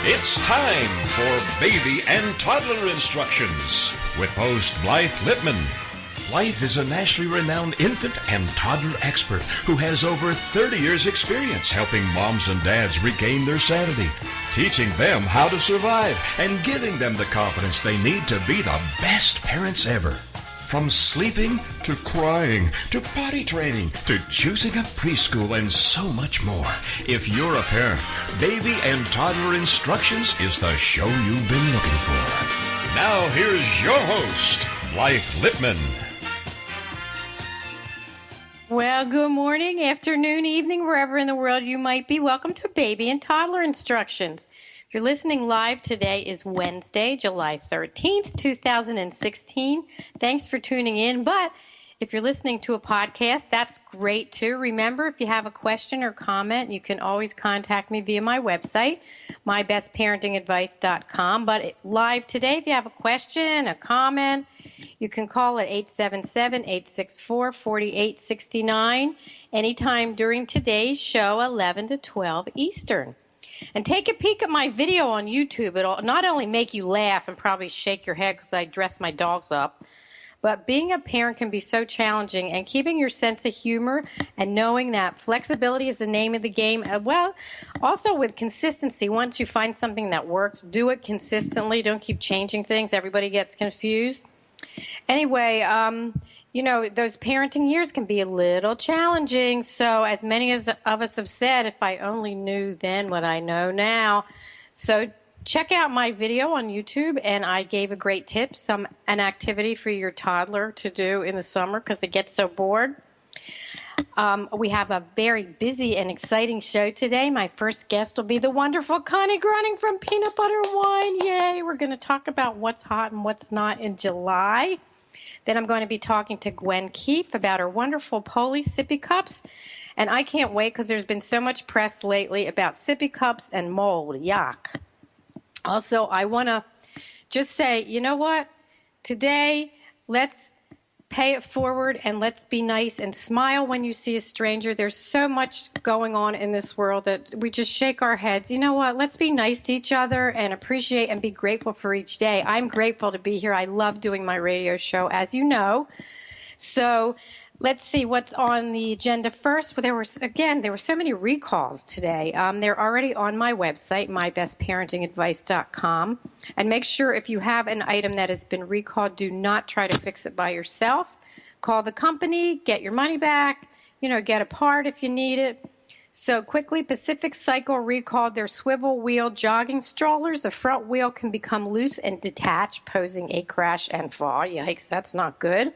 It's time for Baby and Toddler Instructions with host Blythe Lipman. Blythe is a nationally renowned infant and toddler expert who has over 30 years' experience helping moms and dads regain their sanity, teaching them how to survive, and giving them the confidence they need to be the best parents ever. From sleeping, to crying, to potty training, to choosing a preschool, and so much more. If you're a parent, Baby and Toddler Instructions is the show you've been looking for. Now here's your host, Blythe Lipman. Well, good morning, afternoon, evening, wherever in the world you might be. Welcome to Baby and Toddler Instructions. If you're listening live, today is Wednesday, July 13th, 2016. Thanks for tuning in. But if you're listening to a podcast, that's great too. Remember, if you have a question or comment, you can always contact me via my website, mybestparentingadvice.com. But live today, if you have a question, a comment, you can call at 877-864-4869 anytime during today's show, 11 to 12 Eastern. And take a peek at my video on YouTube. It'll not only make you laugh and probably shake your head because I dress my dogs up, but being a parent can be so challenging, and keeping your sense of humor and knowing that flexibility is the name of the game. Well, also with consistency. Once you find something that works, do it consistently. Don't keep changing things. Everybody gets confused. Anyway, those parenting years can be a little challenging. So as many of us have said, if I only knew then what I know now. So check out my video on YouTube, and I gave a great tip, an activity for your toddler to do in the summer because they get so bored. We have a very busy and exciting show today. My first guest will be the wonderful Connie Grunning from Peanut Butter and Wine. Yay! We're going to talk about what's hot and what's not in July. Then I'm going to be talking to Gwen Keefe about her wonderful Poly sippy cups. And I can't wait because there's been so much press lately about sippy cups and mold. Yuck. Also, I want to just say, you know what? Today, let's pay it forward and let's be nice and smile when you see a stranger. There's so much going on in this world that we just shake our heads. You know what? Let's be nice to each other and appreciate and be grateful for each day. I'm grateful to be here. I love doing my radio show, as you know. So let's see what's on the agenda first. Well, there were so many recalls today. They're already on my website, mybestparentingadvice.com. And make sure if you have an item that has been recalled, do not try to fix it by yourself. Call the company, get your money back, get a part if you need it. So quickly, Pacific Cycle recalled their swivel wheel jogging strollers. The front wheel can become loose and detach, posing a crash and fall. Yikes, that's not good.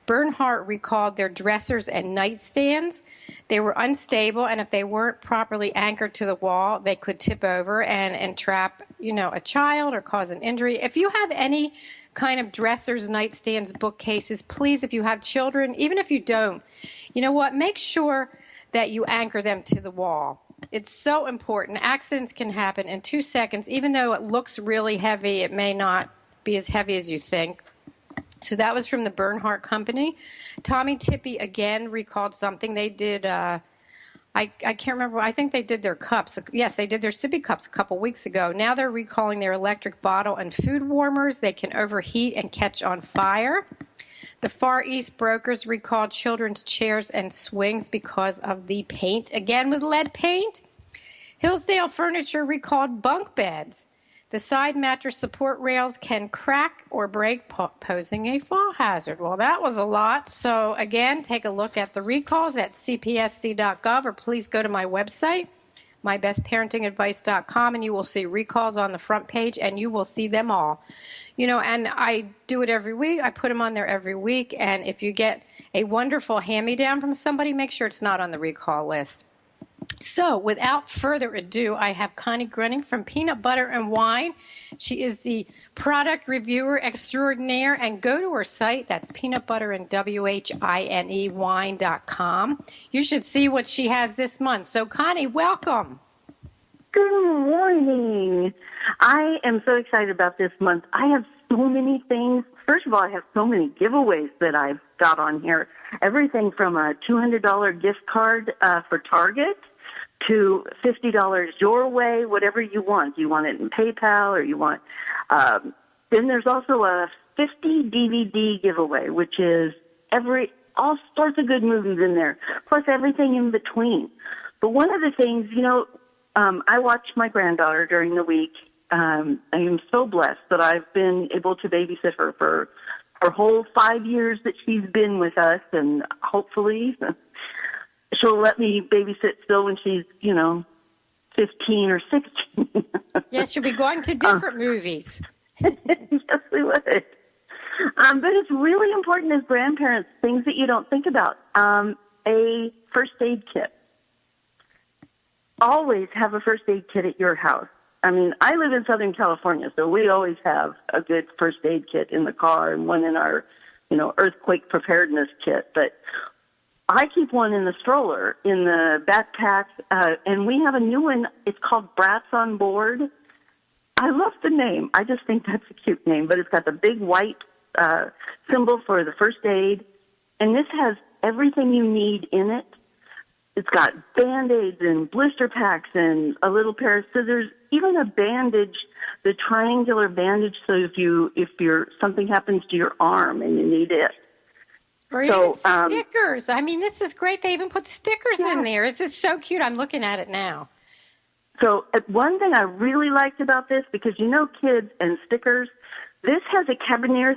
Bernhardt recalled their dressers and nightstands. They were unstable, and if they weren't properly anchored to the wall, they could tip over and entrap, a child or cause an injury. If you have any kind of dressers, nightstands, bookcases, please, if you have children, even if you don't, make sure that you anchor them to the wall. It's so important. Accidents can happen in 2 seconds. Even though it looks really heavy, it may not be as heavy as you think. So that was from the Bernhardt Company. Tommy Tippy again recalled something. They did, I can't remember. I think they did their cups. Yes, they did their sippy cups a couple weeks ago. Now they're recalling their electric bottle and food warmers. They can overheat and catch on fire. The Far East brokers recalled children's chairs and swings because of the paint. Again with lead paint. Hillsdale Furniture recalled bunk beds. The side mattress support rails can crack or break, posing a fall hazard. Well, that was a lot. So, again, take a look at the recalls at cpsc.gov, or please go to my website, mybestparentingadvice.com, and you will see recalls on the front page, and you will see them all. And I do it every week. I put them on there every week. And if you get a wonderful hand-me-down from somebody, make sure it's not on the recall list. So, without further ado, I have Connie Grunning from Peanut Butter and Wine. She is the product reviewer extraordinaire, and go to her site. That's peanutbutterandwhinewine.com. You should see what she has this month. So, Connie, welcome. Good morning. I am so excited about this month. I have so many things. First of all, I have so many giveaways that I've got on here. Everything from a $200 gift card for Target to $50 your way, whatever you want. You want it in PayPal or you want, then there's also a 50 DVD giveaway, which is all sorts of good movies in there, plus everything in between. But one of the things, I watch my granddaughter during the week. I am so blessed that I've been able to babysit her for her whole 5 years that she's been with us, and hopefully she'll let me babysit still when she's, 15 or 16. Yes, you'll be going to different movies. Yes, we would. But it's really important as grandparents, things that you don't think about. A first aid kit. Always have a first aid kit at your house. I mean, I live in Southern California, so we always have a good first aid kit in the car and one in our, earthquake preparedness kit. But I keep one in the stroller, in the backpack, and we have a new one. It's called Brats on Board. I love the name. I just think that's a cute name, but it's got the big white symbol for the first aid, and this has everything you need in it. It's got Band-Aids and blister packs and a little pair of scissors, even a bandage, the triangular bandage, so if something happens to your arm and you need it. Or even stickers. I mean, this is great. They even put stickers in there. This is so cute. I'm looking at it now. So one thing I really liked about this, because kids and stickers, this has a carabiner,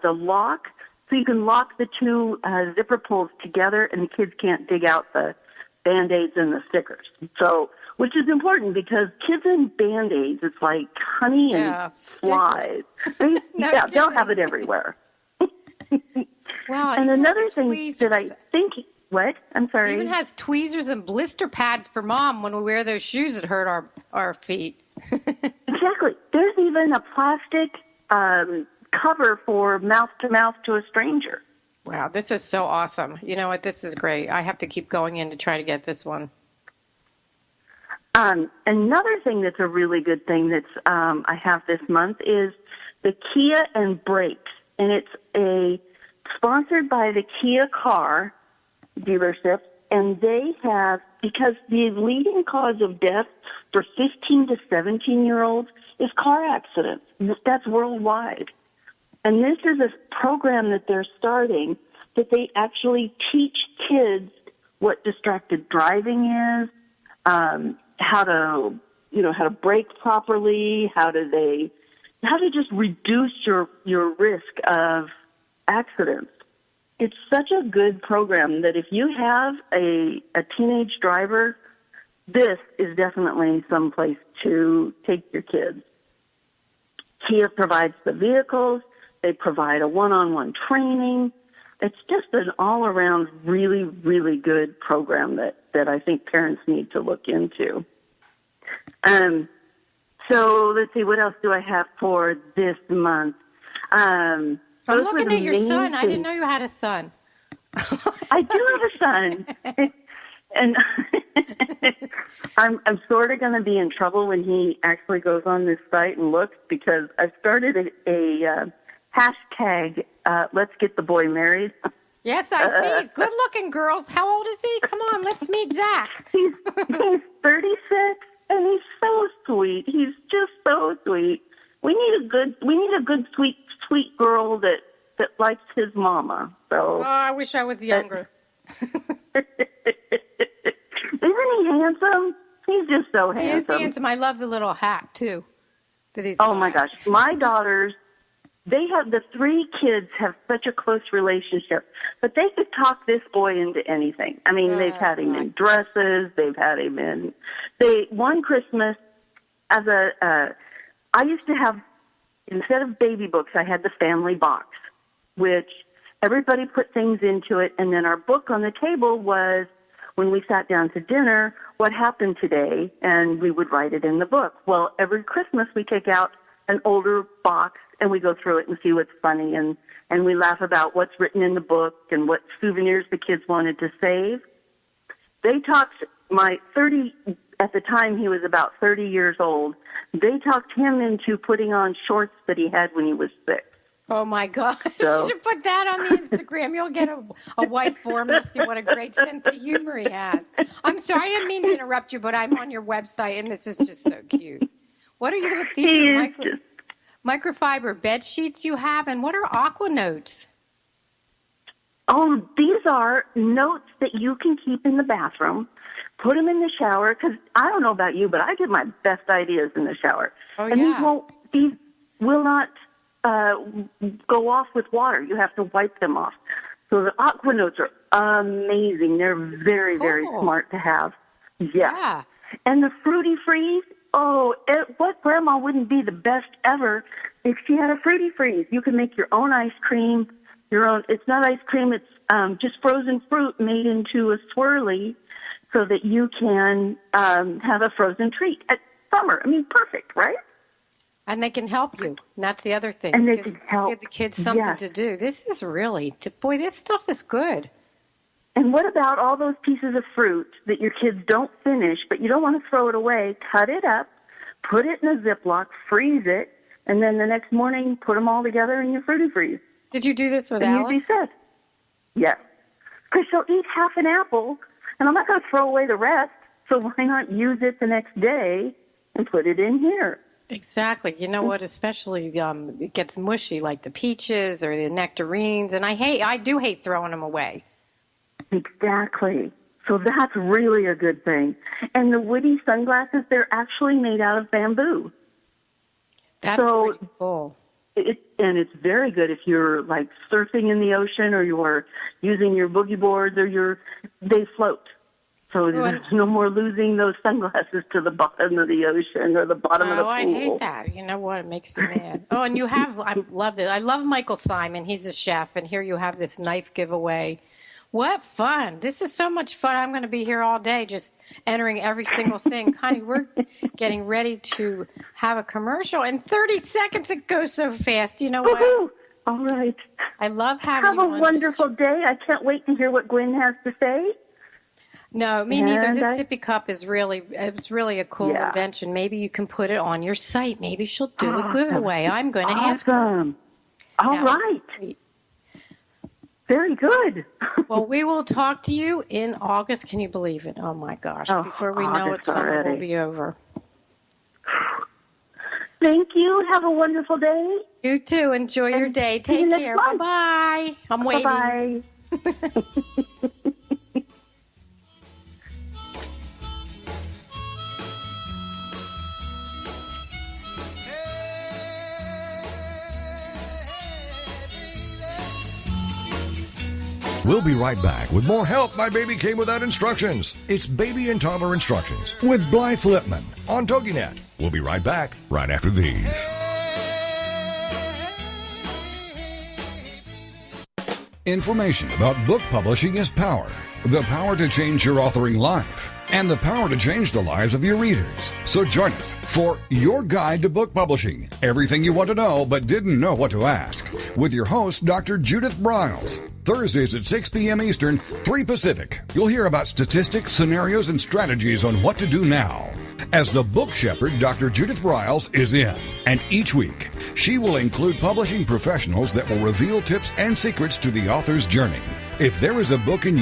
the lock, so you can lock the two zipper pulls together, and the kids can't dig out the Band-Aids and the stickers. So, which is important because kids and Band-Aids, it's like honey and flies. They'll have it everywhere. Wow. And another thing that I think, what? I'm sorry. It even has tweezers and blister pads for Mom when we wear those shoes that hurt our feet. Exactly. There's even a plastic cover for mouth-to-mouth to a stranger. Wow, this is so awesome. You know what? This is great. I have to keep going in to try to get this one. Another thing that's a really good thing that's I have this month is the Kia and Brakes. And it's sponsored by the Kia car dealership. And they have, because the leading cause of death for 15 to 17-year-olds is car accidents. That's worldwide. And this is a program that they're starting that they actually teach kids what distracted driving is, how to brake properly, how to just reduce your risk of accidents. It's such a good program that if you have a teenage driver, this is definitely someplace to take your kids. Kia provides the vehicles. They provide a one-on-one training. It's just an all-around really, really good program that I think parents need to look into. So let's see, what else do I have for this month? I'm looking at your son. I didn't know you had a son. I do have a son. And I'm sort of going to be in trouble when he actually goes on this site and looks, because I've started a hashtag, let's get the boy married. Yes, I see. He's good-looking, girls. How old is he? Come on, let's meet Zach. He's 36, and he's so sweet. He's just so sweet. We need a good, sweet girl that likes his mama. So. Oh, I wish I was younger. Isn't he handsome? He's just so handsome. He is handsome. I love the little hat, too. That he's oh, my gosh. My daughters, the three kids have such a close relationship, but they could talk this boy into anything. I mean, they've had him in dresses. They've had him in... One Christmas, I used to have, instead of baby books, I had the family box, which everybody put things into it, and then our book on the table was, when we sat down to dinner, what happened today, and we would write it in the book. Well, every Christmas we take out an older box, and we go through it and see what's funny, and we laugh about what's written in the book and what souvenirs the kids wanted to save. They talked at the time he was about 30 years old, they talked him into putting on shorts that he had when he was 6. Oh, my gosh. So. You should put that on the Instagram. You'll get a white form to see what a great sense of humor he has. I'm sorry, I didn't mean to interrupt you, but I'm on your website, and this is just so cute. What are you with these microfiber bed sheets you have, and what are aqua notes? Oh, these are notes that you can keep in the bathroom. Put them in the shower, because I don't know about you, but I get my best ideas in the shower. Oh, and yeah. These will not go off with water. You have to wipe them off. So the aqua notes are amazing. They're very, very smart to have. Yeah. And the Fruity Freeze, what grandma wouldn't be the best ever if she had a Fruity Freeze? You can make your own ice cream, it's not ice cream, it's just frozen fruit made into a swirly so that you can have a frozen treat at summer. I mean, perfect, right? And they can help you. And that's the other thing. And they can help. Give the kids something to do. This is really, boy, this stuff is good. And what about all those pieces of fruit that your kids don't finish, but you don't want to throw it away? Cut it up, put it in a Ziploc, freeze it, and then the next morning put them all together in your Fruity Freeze. Did you do this with and Alice? You'd be set. Yes. Because she'll eat half an apple, and I'm not going to throw away the rest, so why not use it the next day and put it in here? Exactly. You know what? Especially it gets mushy, like the peaches or the nectarines, and I do hate throwing them away. Exactly. So that's really a good thing. And the Woody sunglasses, they're actually made out of bamboo. That's pretty cool. And it's very good if you're like surfing in the ocean or you're using your boogie boards or they float. So there's no more losing those sunglasses to the bottom of the ocean or the bottom of the pool. Oh, I hate that. You know what? It makes you mad. Oh, and I love it. I love Michael Simon. He's a chef, and here you have this knife giveaway. What fun. This is so much fun. I'm going to be here all day just entering every single thing. Connie, we're getting ready to have a commercial. In 30 seconds, it goes so fast. You know what? Woo-hoo. All right. I love having you on. Have a wonderful day. I can't wait to hear what Gwen has to say. No, me neither. This sippy cup is really a cool invention. Maybe you can put it on your site. Maybe she'll do a giveaway. I'm going to ask her. All right. Very good. Well, we will talk to you in August. Can you believe it? Oh, my gosh. Before we know it, summer will be over. Thank you. Have a wonderful day. You too. Enjoy your day. Take care. Bye-bye. I'm waiting. Bye-bye. We'll be right back with more Help My Baby Came Without Instructions. It's Baby and Toddler Instructions with Blythe Lipman on TogiNet. We'll be right back right after these. Information about book publishing is power. The power to change your authoring life and the power to change the lives of your readers. So join us for Your Guide to Book Publishing. Everything you want to know but didn't know what to ask. With your host, Dr. Judith Briles. Thursdays at 6 p.m. Eastern, 3 Pacific. You'll hear about statistics, scenarios, and strategies on what to do now. As the book shepherd, Dr. Judith Briles is in. And each week, she will include publishing professionals that will reveal tips and secrets to the author's journey. If there is a book in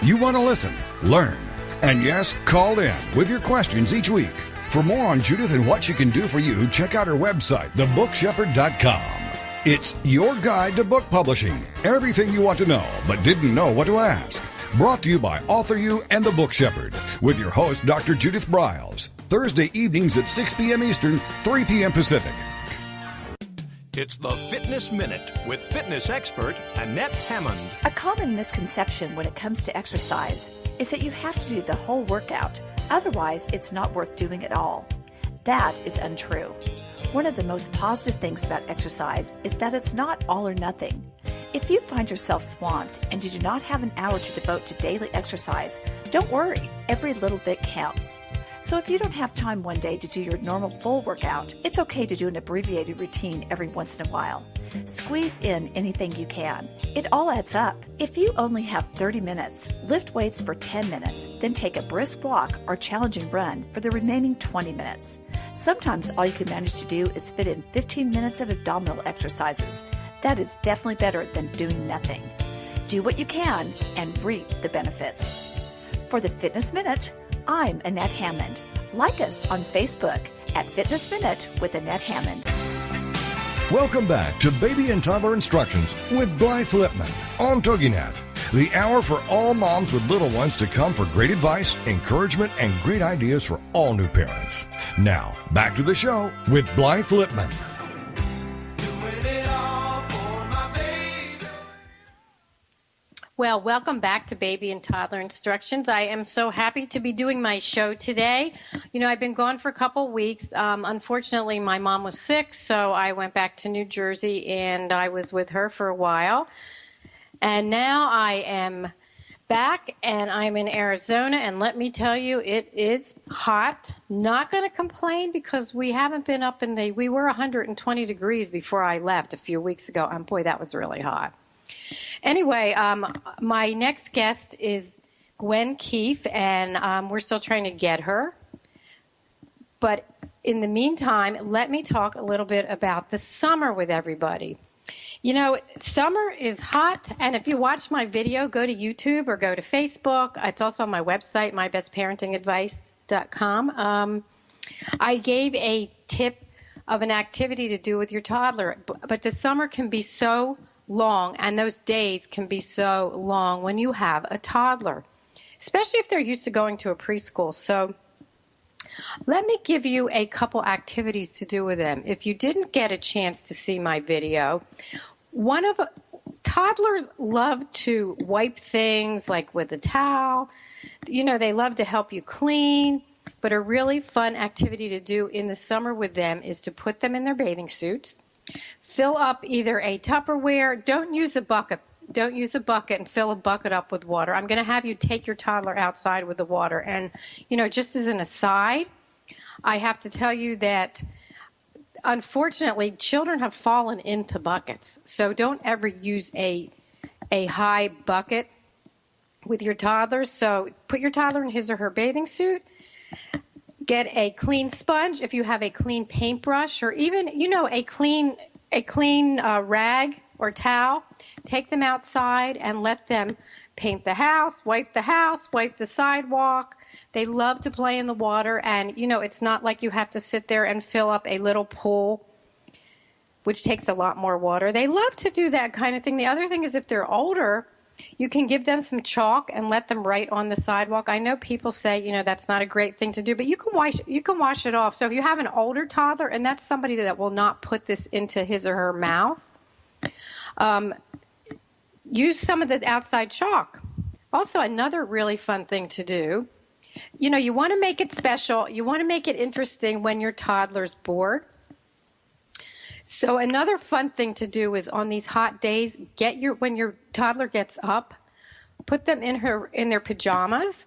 you want to listen, learn, and yes, call in with your questions each week. For more on Judith and what she can do for you, check out her website, thebookshepherd.com. It's Your Guide to Book Publishing. Everything you want to know but didn't know what to ask. Brought to you by Author You and The Book Shepherd with your host, Dr. Judith Briles. Thursday evenings at 6 p.m. Eastern, 3 p.m. Pacific. It's the Fitness Minute with fitness expert Annette Hammond. A common misconception when it comes to exercise is that you have to do the whole workout. Otherwise, it's not worth doing at all. That is untrue. One of the most positive things about exercise is that it's not all or nothing. If you find yourself swamped and you do not have an hour to devote to daily exercise, don't worry, every little bit counts. So if you don't have time one day to do your normal full workout, it's okay to do an abbreviated routine every once in a while. Squeeze in anything you can. It all adds up. If you only have 30 minutes, lift weights for 10 minutes, then take a brisk walk or challenging run for the remaining 20 minutes. Sometimes all you can manage to do is fit in 15 minutes of abdominal exercises. That is definitely better than doing nothing. Do what you can and reap the benefits. For the Fitness Minute, I'm Annette Hammond. Like us on Facebook at Fitness Minute with Annette Hammond. Welcome back to Baby and Toddler Instructions with Blythe Lipman on TogiNet, the hour for all moms with little ones to come for great advice, encouragement, and great ideas for all new parents. Now, back to the show with Blythe Lipman. Well, welcome back to Baby and Toddler Instructions. I am so happy to be doing my show today. You know, I've been gone for a couple weeks. Unfortunately, my mom was sick, so I went back to New Jersey, and I was with her for a while. And now I am back, and I'm in Arizona, and let me tell you, it is hot. Not going to complain because we haven't been up we were 120 degrees before I left a few weeks ago, and boy, that was really hot. Anyway, my next guest is Gwen Keefe, and we're still trying to get her. But in the meantime, let me talk a little bit about the summer with everybody. You know, summer is hot, and if you watch my video, go to YouTube or go to Facebook. It's also on my website, mybestparentingadvice.com. I gave a tip of an activity to do with your toddler, but the summer can be so long, and those days can be so long when you have a toddler, especially if they're used to going to a preschool. So let me give you a couple activities to do with them. If you didn't get a chance to see my video, toddlers love to wipe things like with a towel. You know, they love to help you clean, but a really fun activity to do in the summer with them is to put them in their bathing suits. Fill up either a Tupperware. Don't use a bucket. Don't use a bucket and fill a bucket up with water. I'm going to have you take your toddler outside with the water. And, you know, just as an aside, I have to tell you that, unfortunately, children have fallen into buckets. So don't ever use a high bucket with your toddler. So put your toddler in his or her bathing suit. Get a clean sponge if you have a clean paintbrush, or even, you know, a clean rag or towel. Take them outside and let them paint the house, wipe the sidewalk. They love to play in the water, and, you know, it's not like you have to sit there and fill up a little pool, which takes a lot more water. They love to do that kind of thing. The other thing is, if they're older, you can give them some chalk and let them write on the sidewalk. I know people say, you know, that's not a great thing to do, but you can wash it off. So if you have an older toddler, and that's somebody that will not put this into his or her mouth, use some of the outside chalk. Also, another really fun thing to do, you know, you want to make it special. You want to make it interesting when your toddler's bored. So another fun thing to do is, on these hot days, when your toddler gets up, put them in their pajamas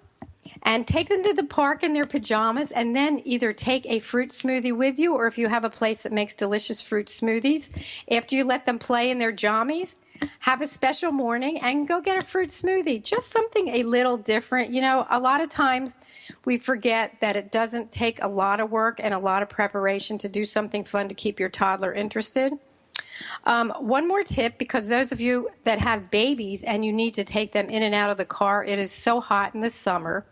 and take them to the park in their pajamas, and then either take a fruit smoothie with you, or if you have a place that makes delicious fruit smoothies, after you let them play in their jammies, have a special morning and go get a fruit smoothie. Just something a little different. You know, a lot of times we forget that it doesn't take a lot of work and a lot of preparation to do something fun to keep your toddler interested. One more tip, because those of you that have babies and you need to take them in and out of the car, it is so hot in the summer.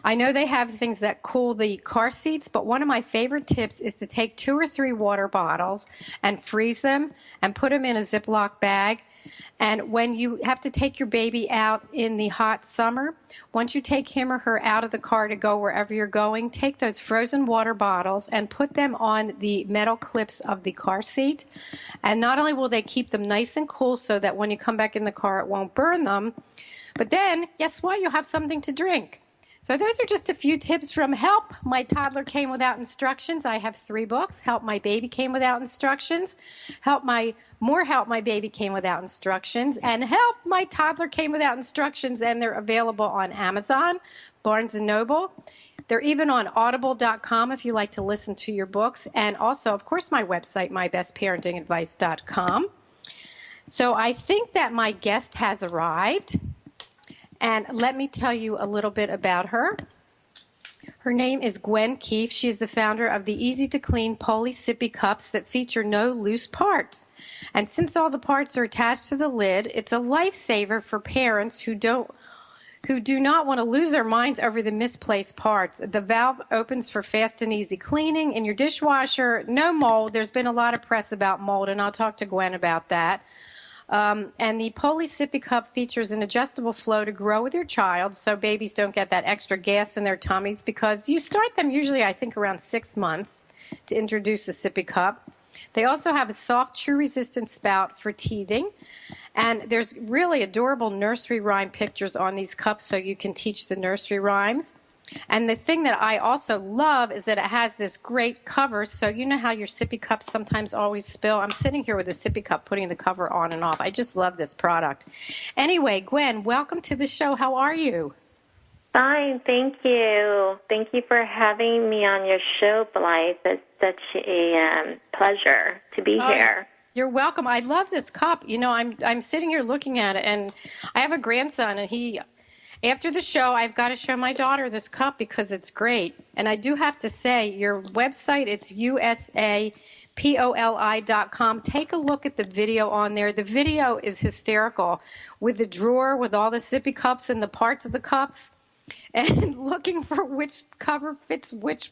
I know they have things that cool the car seats, but one of my favorite tips is to take 2 or 3 water bottles and freeze them and put them in a Ziploc bag. And when you have to take your baby out in the hot summer, once you take him or her out of the car to go wherever you're going, take those frozen water bottles and put them on the metal clips of the car seat. And not only will they keep them nice and cool so that when you come back in the car it won't burn them, but then guess what? You'll have something to drink. So those are just a few tips from Help My Toddler Came Without Instructions. I have 3 books. Help My Baby Came Without Instructions, Help My Baby Came Without Instructions, and Help My Toddler Came Without Instructions, and they're available on Amazon, Barnes & Noble. They're even on audible.com if you like to listen to your books, and also, of course, my website, mybestparentingadvice.com. So I think that my guest has arrived. And let me tell you a little bit about her. Her name is Gwen Keefe. She is the founder of the easy-to-clean Poly Sippy Cups that feature no loose parts. And since all the parts are attached to the lid, it's a lifesaver for parents who do not want to lose their minds over the misplaced parts. The valve opens for fast and easy cleaning. In your dishwasher, no mold. There's been a lot of press about mold, and I'll talk to Gwen about that. And the Poly Sippy Cup features an adjustable flow to grow with your child so babies don't get that extra gas in their tummies, because you start them usually, I think, around 6 months to introduce the Sippy Cup. They also have a soft, chew-resistant spout for teething. And there's really adorable nursery rhyme pictures on these cups so you can teach the nursery rhymes. And the thing that I also love is that it has this great cover. So you know how your sippy cups sometimes always spill? I'm sitting here with a sippy cup putting the cover on and off. I just love this product. Anyway, Gwen, welcome to the show. How are you? Fine, thank you. Thank you for having me on your show, Blythe. It's such a pleasure to be here. You're welcome. I love this cup. You know, I'm sitting here looking at it, and I have a grandson, and after the show, I've got to show my daughter this cup because it's great. And I do have to say, your website, it's usapoli.com. Take a look at the video on there. The video is hysterical with the drawer with all the sippy cups and the parts of the cups, and looking for which cover fits which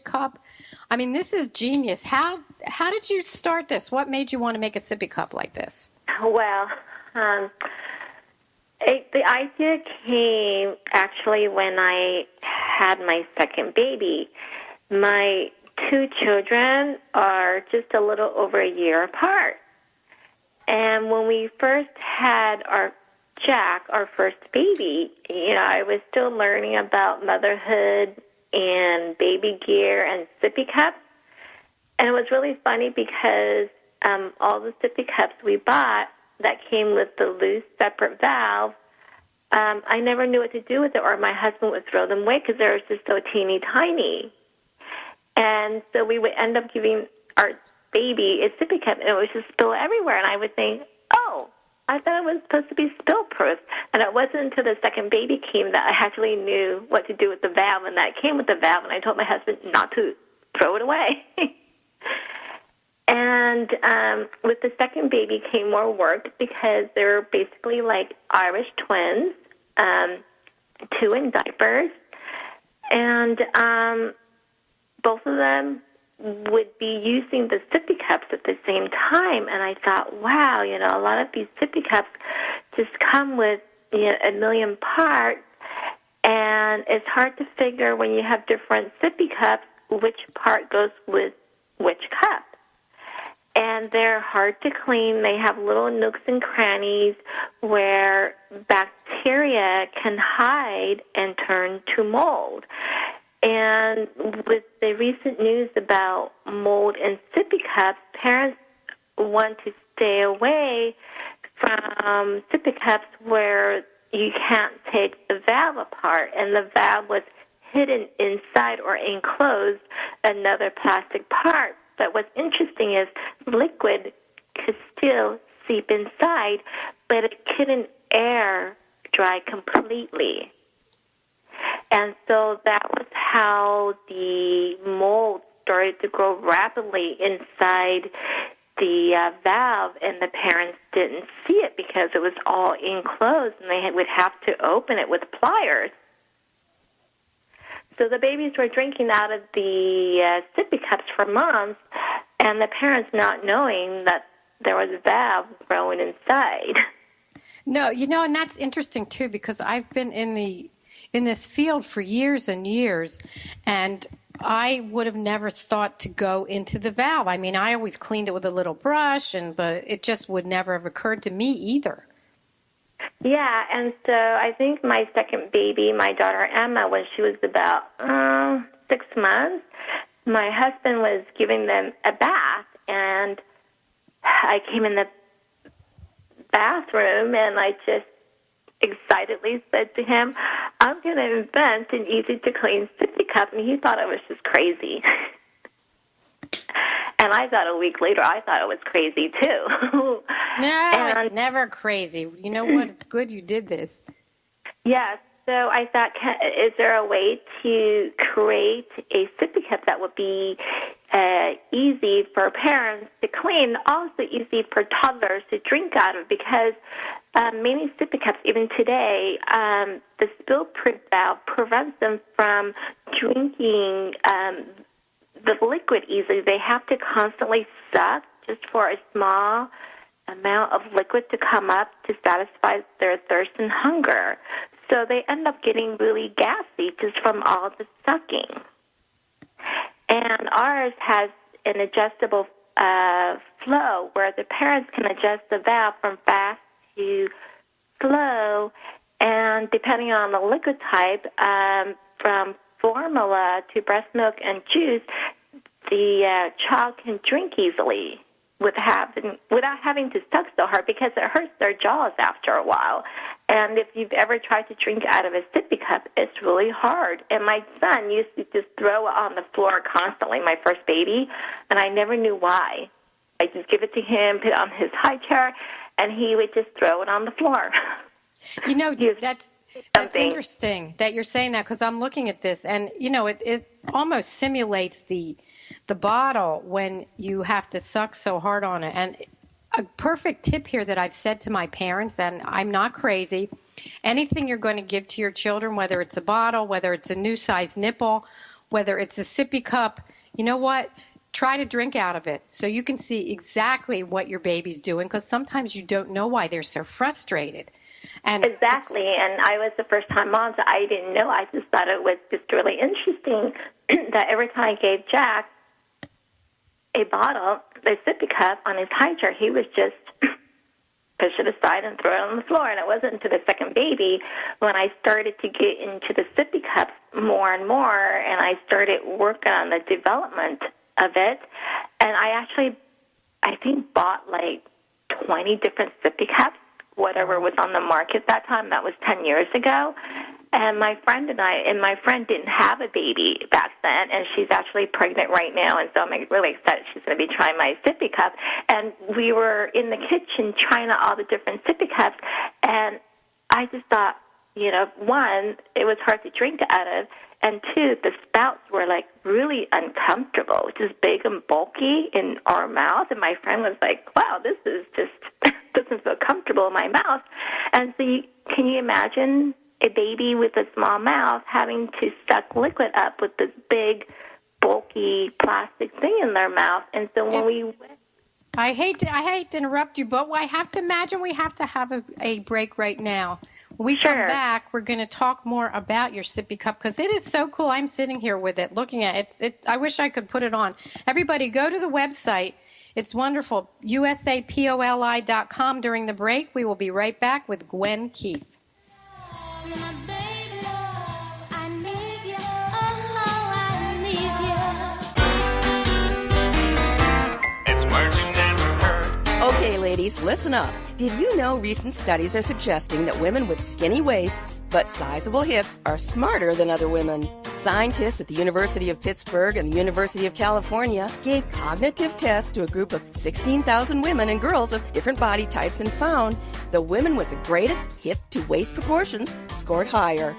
cup. I mean, this is genius. How did you start this? What made you want to make a sippy cup like this? Well, the idea came actually when I had my second baby. My two children are just a little over a year apart. And when we first had our Jack, our first baby, I was still learning about motherhood and baby gear and sippy cups. And it was really funny because all the sippy cups we bought that came with the loose separate valve, I never knew what to do with it, or my husband would throw them away because they were just so teeny tiny. And so we would end up giving our baby a sippy cup, and it would just spill everywhere. And I would think, oh, I thought it was supposed to be spill-proof. And it wasn't until the second baby came that I actually knew what to do with the valve, and that came with the valve, and I told my husband not to throw it away. And with the second baby came more work because they're basically like Irish twins, 2 in diapers, and both of them would be using the sippy cups at the same time. And I thought, wow, a lot of these sippy cups just come with a million parts, and it's hard to figure when you have different sippy cups which part goes with which cup. And they're hard to clean. They have little nooks and crannies where bacteria can hide and turn to mold. And with the recent news about mold in sippy cups, parents want to stay away from sippy cups where you can't take the valve apart. And the valve was hidden inside or enclosed another plastic part. But what's interesting is liquid could still seep inside, but it couldn't air dry completely. And so that was how the mold started to grow rapidly inside the valve, and the parents didn't see it because it was all enclosed, and they would have to open it with pliers. So the babies were drinking out of the sippy cups for months, and the parents not knowing that there was a valve growing inside. No, and that's interesting too, because I've been in this field for years and years, and I would have never thought to go into the valve. I mean, I always cleaned it with a little brush, but it just would never have occurred to me either. Yeah, and so I think my second baby, my daughter Emma, when she was about 6 months, my husband was giving them a bath, and I came in the bathroom, and I just excitedly said to him, I'm going to invent an easy-to-clean sippy cup, and he thought I was just crazy. And I thought a week later, I thought it was crazy, too. No, it's never crazy. You know what? It's good you did this. Yes, so I thought, is there a way to create a sippy cup that would be easy for parents to clean, also easy for toddlers to drink out of? Because many sippy cups, even today, the spill-proof valve prevents them from drinking the liquid easily. They have to constantly suck just for a small amount of liquid to come up to satisfy their thirst and hunger. So they end up getting really gassy just from all the sucking. And ours has an adjustable flow where the parents can adjust the valve from fast to slow, and depending on the liquid type, from formula to breast milk and juice, the child can drink easily without having to suck so hard, because it hurts their jaws after a while. And if you've ever tried to drink out of a sippy cup, it's really hard. And my son used to just throw it on the floor constantly, my first baby, and I never knew why. I just give it to him, put it on his high chair, and he would just throw it on the floor. You know, that's interesting that you're saying that, because I'm looking at this, and, you know, it almost simulates the bottle when you have to suck so hard on it. And a perfect tip here that I've said to my parents, and I'm not crazy, anything you're going to give to your children, whether it's a bottle, whether it's a new size nipple, whether it's a sippy cup, you know what? Try to drink out of it so you can see exactly what your baby's doing, because sometimes you don't know why they're so frustrated. And exactly, and I was the first-time mom, so I didn't know. I just thought it was just really interesting that every time I gave Jack a bottle, a sippy cup on his high chair, he was just push it aside and throw it on the floor. And it wasn't until the second baby when I started to get into the sippy cups more and more, and I started working on the development of it. And I think, bought like 20 different sippy cups, whatever was on the market that time. That was 10 years ago. And my friend didn't have a baby back then, and she's actually pregnant right now, and so I'm really excited she's going to be trying my sippy cup. And we were in the kitchen trying out all the different sippy cups, and I just thought, you know, one, it was hard to drink out of, and two, the spouts were like really uncomfortable, just big and bulky in our mouth. And my friend was like, wow, this is just doesn't feel comfortable in my mouth. And so can you imagine a baby with a small mouth having to suck liquid up with this big, bulky plastic thing in their mouth? And so when I hate to interrupt you, but I have to imagine we have to have a break right now. When we come back, we're going to talk more about your sippy cup, because it is so cool. I'm sitting here with it, looking at it. I wish I could put it on. Everybody, go to the website. It's wonderful, usapoli.com. During the break, we will be right back with Gwen Keefe. It's words you never heard. Okay, ladies, listen up. Did you know recent studies are suggesting that women with skinny waists but sizable hips are smarter than other women? Scientists at the University of Pittsburgh and the University of California gave cognitive tests to a group of 16,000 women and girls of different body types and found the women with the greatest hip-to-waist proportions scored higher.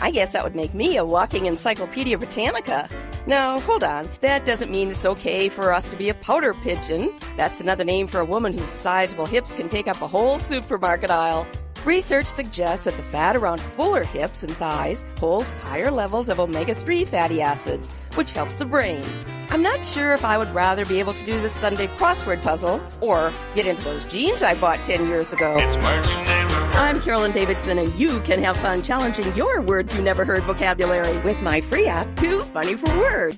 I guess that would make me a walking Encyclopedia Britannica. Now, hold on. That doesn't mean it's okay for us to be a powder pigeon. That's another name for a woman whose sizable hips can take up a whole supermarket aisle. Research suggests that the fat around fuller hips and thighs holds higher levels of omega-3 fatty acids, which helps the brain. I'm not sure if I would rather be able to do this Sunday crossword puzzle or get into those jeans I bought 10 years ago. It's words you never heard. I'm Carolyn Davidson, and you can have fun challenging your words you never heard vocabulary with my free app, Too Funny for Words.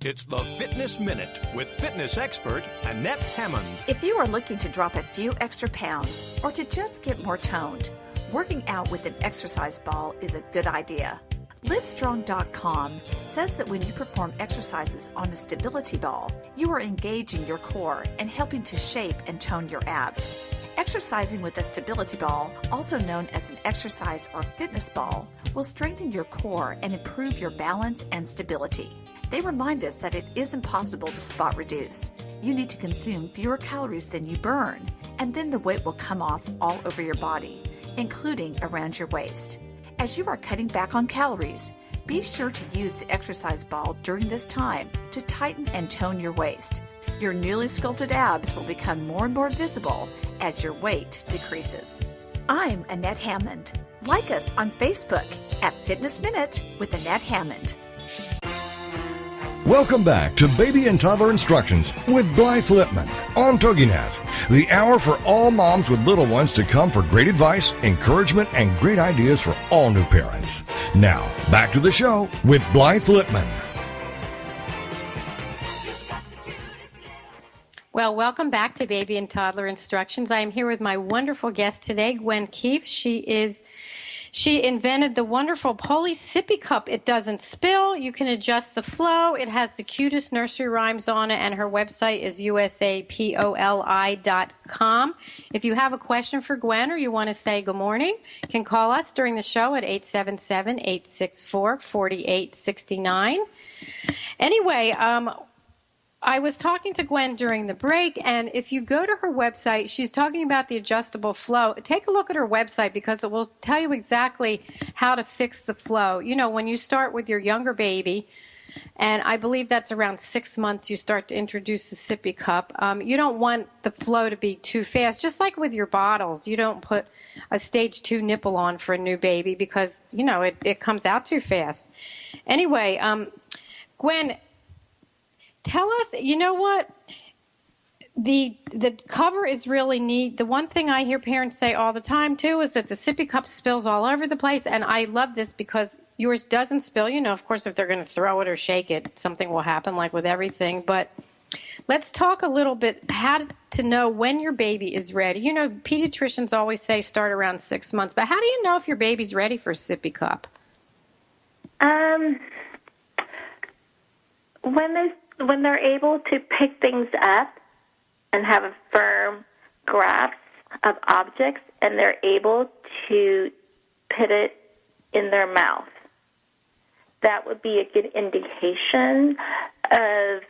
It's the Fitness Minute with fitness expert Annette Hammond. If you are looking to drop a few extra pounds or to just get more toned, working out with an exercise ball is a good idea. Livestrong.com says that when you perform exercises on a stability ball, you are engaging your core and helping to shape and tone your abs. Exercising with a stability ball, also known as an exercise or fitness ball, will strengthen your core and improve your balance and stability. They remind us that it isn't possible to spot reduce. You need to consume fewer calories than you burn, and then the weight will come off all over your body, including around your waist. As you are cutting back on calories, be sure to use the exercise ball during this time to tighten and tone your waist. Your newly sculpted abs will become more and more visible as your weight decreases. I'm Annette Hammond. Like us on Facebook at Fitness Minute with Annette Hammond. Welcome back to Baby and Toddler Instructions with Blythe Lipman on TogiNet, the hour for all moms with little ones to come for great advice, encouragement, and great ideas for all new parents. Now, back to the show with Blythe Lipman. Well, welcome back to Baby and Toddler Instructions. I am here with my wonderful guest today, Gwen Keefe. She invented the wonderful Poly Sippy Cup. It doesn't spill. You can adjust the flow. It has the cutest nursery rhymes on it, and her website is usapoli.com. If you have a question for Gwen or you want to say good morning, you can call us during the show at 877-864-4869. Anyway, I was talking to Gwen during the break, and if you go to her website, she's talking about the adjustable flow. Take a look at her website because it will tell you exactly how to fix the flow. You know, when you start with your younger baby, and I believe that's around 6 months, you start to introduce the sippy cup. You don't want the flow to be too fast. Just like with your bottles, you don't put a stage 2 nipple on for a new baby because, you know, it comes out too fast. Anyway, Gwen, tell us, you know what, the cover is really neat. The one thing I hear parents say all the time, too, is that the sippy cup spills all over the place, and I love this because yours doesn't spill. You know, of course, if they're going to throw it or shake it, something will happen, like with everything. But let's talk a little bit how to know when your baby is ready. You know, pediatricians always say start around 6 months, but how do you know if your baby's ready for a sippy cup? When they're able to pick things up and have a firm grasp of objects, and they're able to put it in their mouth, that would be a good indication of,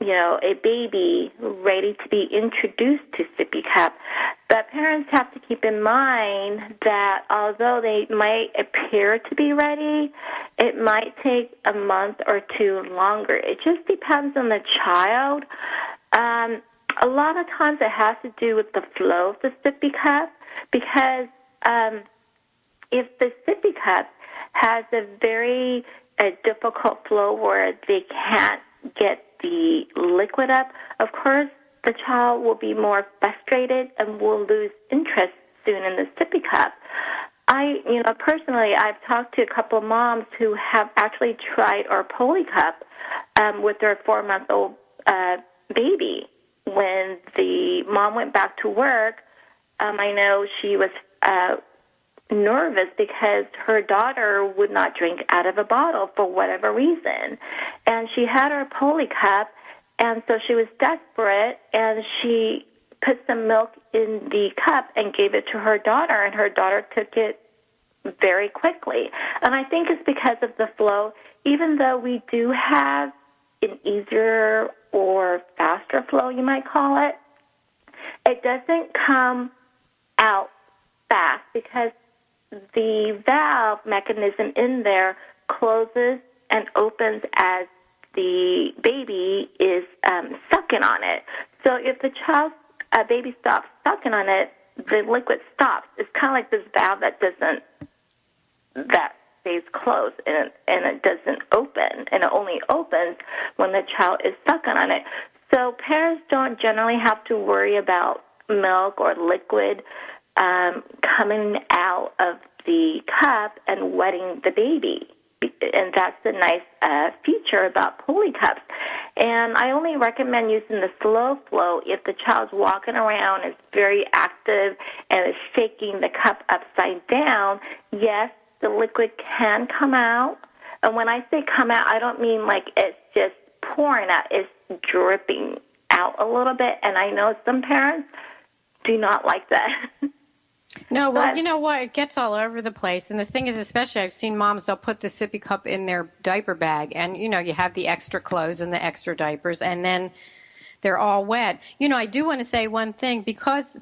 you know, a baby ready to be introduced to sippy cup. But parents have to keep in mind that although they might appear to be ready, it might take a month or two longer. It just depends on the child. A lot of times it has to do with the flow of the sippy cup, because if the sippy cup has a very difficult flow where they can't get the liquid up, of course, the child will be more frustrated and will lose interest soon in the sippy cup. Personally, I've talked to a couple of moms who have actually tried our Poly Cup with their 4-month-old baby. When the mom went back to work, I know she was nervous because her daughter would not drink out of a bottle for whatever reason. And she had her Poly Cup, and so she was desperate, and she put some milk in the cup and gave it to her daughter, and her daughter took it very quickly. And I think it's because of the flow. Even though we do have an easier or faster flow, you might call it, it doesn't come out fast because the valve mechanism in there closes and opens as the baby is sucking on it. So if the baby stops sucking on it, the liquid stops. It's kind of like this valve that stays closed and it doesn't open, and it only opens when the child is sucking on it. So parents don't generally have to worry about milk or liquid coming out of the cup and wetting the baby. And that's the nice feature about Poly Cups. And I only recommend using the slow flow if the child's walking around, is very active, and is shaking the cup upside down. Yes, the liquid can come out. And when I say come out, I don't mean like it's just pouring out. It's dripping out a little bit. And I know some parents do not like that. No, well, you know what? It gets all over the place. And the thing is, especially I've seen moms, they'll put the sippy cup in their diaper bag. And, you know, you have the extra clothes and the extra diapers, and then they're all wet. You know, I do want to say one thing, because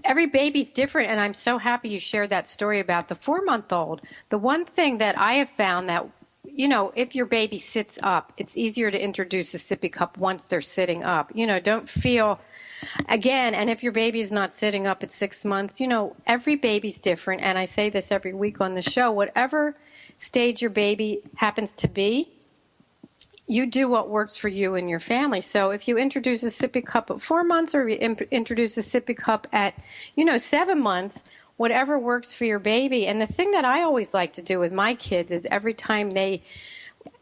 every baby's different, and I'm so happy you shared that story about the 4-month-old. The one thing that I have found that, if your baby sits up, it's easier to introduce a sippy cup once they're sitting up. Don't feel, again, and if your baby's not sitting up at 6 months, every baby's different, and I say this every week on the show, whatever stage your baby happens to be, you do what works for you and your family. So if you introduce a sippy cup at 4 months or you introduce a sippy cup at, 7 months, whatever works for your baby. And the thing that I always like to do with my kids is every time they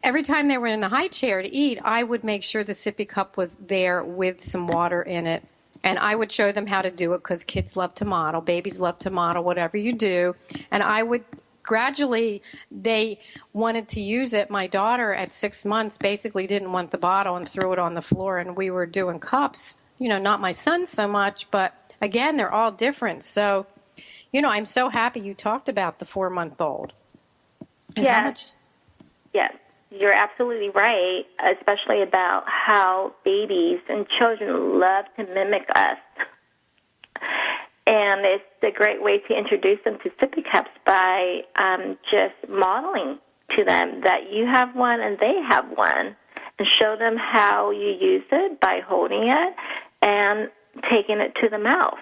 were in the high chair to eat, I would make sure the sippy cup was there with some water in it. And I would show them how to do it because kids love to model, babies love to model, whatever you do. And I would gradually, they wanted to use it. My daughter at 6 months basically didn't want the bottle and threw it on the floor, and we were doing cups. Not my son so much, but again, they're all different. So, I'm so happy you talked about the 4-month-old. Yes. Yes, you're absolutely right, especially about how babies and children love to mimic us. And it's a great way to introduce them to sippy cups by just modeling to them that you have one and they have one, and show them how you use it by holding it and taking it to the mouth.